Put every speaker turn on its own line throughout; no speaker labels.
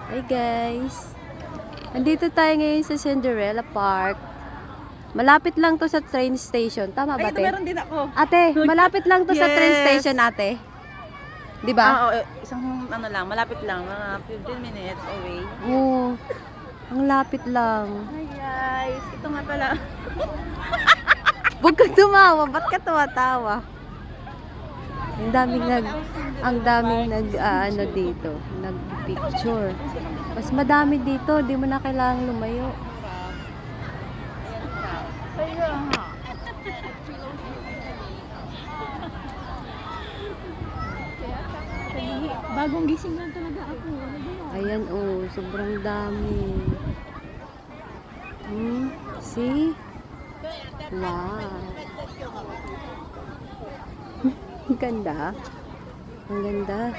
Hey guys! Andito tayo ngayon sa Cinderella Park. Malapit lang to sa train station. Tama ba,
Ay, ito
te?
meron din ako.
Ate, malapit lang to sa train
Yes.
station, ate. Di ba?
Oo, isang ano lang, malapit lang, mga 15 minutes away.
Oo. Ang lapit lang.
Hi guys, ito nga pala.
Huwag kang tumawa. Ba't ka tumatawa? Ang daming ano dito, nag-picture. Mas madami dito, di mo na kailangang lumayo.
Kaya nga. Bagong gising lang talaga ako.
Ayan, oh, sobrang dami. See? Wow. Ang ganda. Ang ganda.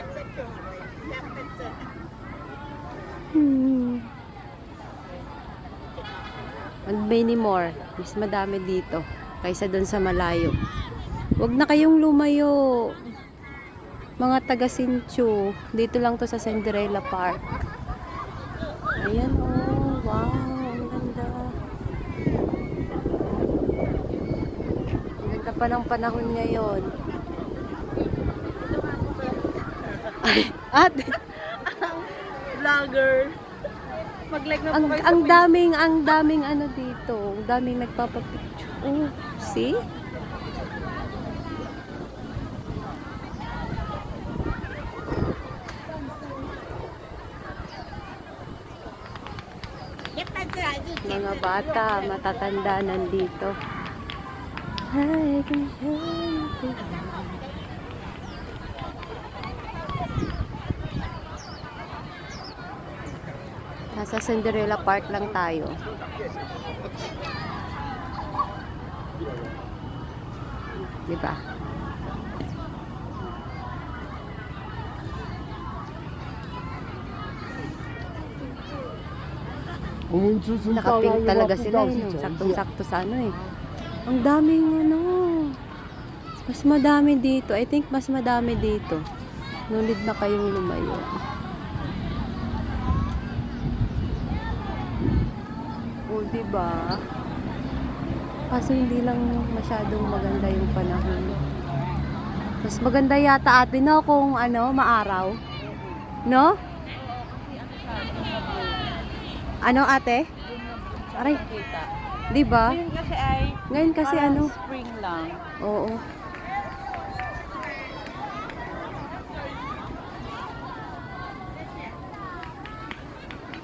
And many more. Mas madami dito kaysa doon sa malayo. Huwag na kayong lumayo. Mga taga Sinchu. Dito lang to sa Cinderella Park. Ayan, oh. Wow. Ang ganda. Ang ganda pa ng panahon ngayon. Ay, ate.
Vlogger. Mag-like na po kayo sa
Ang daming ano dito. Ang daming nagpapapicture. Oh, see? Mga bata, matatanda nandito. Hi, nasa Cinderella Park lang tayo. Diba? Nakapink talaga sila eh, no? Saktong-sakto sa ano eh. Ang daming ano. Mas madami dito. I think mas madami dito. No need na kayong lumayo. O, diba? Kaso hindi lang masyadong maganda yung panahon. Mas maganda yata ate, no? Kung ano, maaraw. No? Ano ate? Aray,
kita.
diba?
Ngayon kasi
Ngayon kasi
parang
ano?
spring lang.
Oo.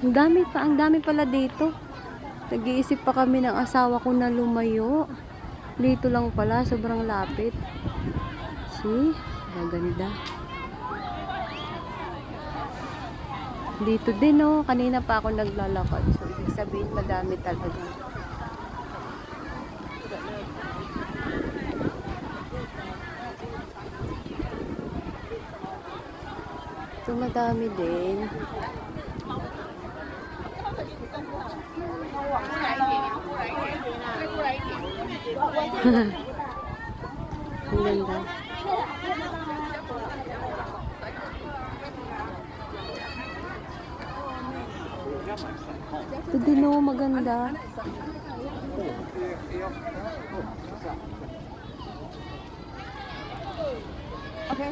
Ang dami pala dito. Nag-iisip pa kami ng asawa ko na lumayo. Dito lang pala, sobrang lapit. See? Maganda. Dito din oh, kanina pa ako naglalakad. So, ibig sabihin madami talaga. So, madami din. Ang ganda. Ito din oh, maganda.
Okay.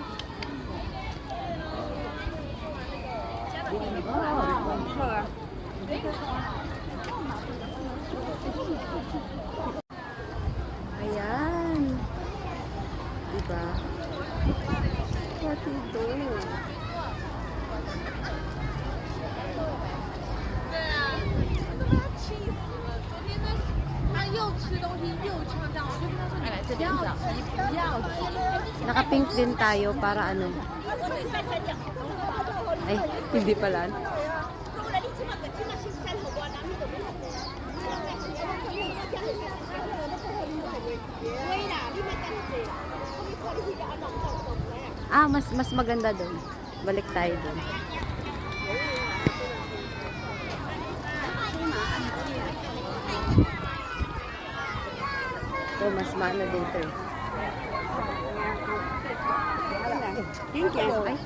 Ayan. Diba? What ito?
这边讲，你不要急。
Naka-pink din tayo para ano. Ay, hindi pala. Ah, mas maganda doon. Balik tayo doon. Ito, mas maano dito eh. Thank you. Ay.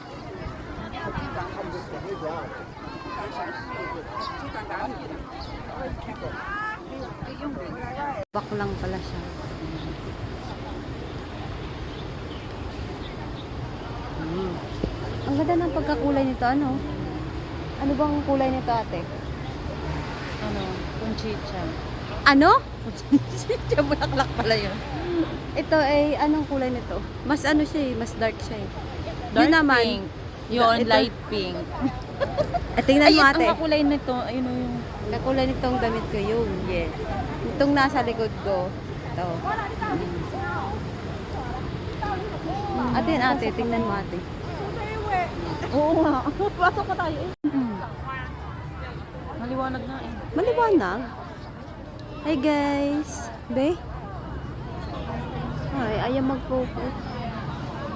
Bak lang pala siya. Ang ganda ng pagkakulay nito, ano? Ano bang kulay nito, ate?
Ano? Conchicha.
Ano?
Conchicha, bulaklak pala yun.
Ito ay, anong kulay nito? Mas ano siya eh, mas dark siya eh.
Dark
Yun naman.
pink. Yun,
Ito.
light pink.
Tingnan mo, ate.
Ang kakulay nito, ayun o yung...
Kakulay nitong damit ko yun.
Yeah.
Itong nasa likod ko. Ito. Ate, tingnan mo, ate.
Oo nga. Pasok pa tayo eh. Maliwanag na eh.
Maliwanag. Hi guys. Be? Ay, ayaw mag-focus.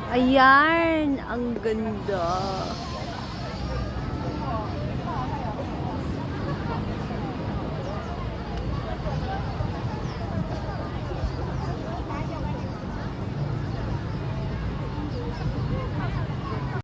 Ayan! Ang ganda.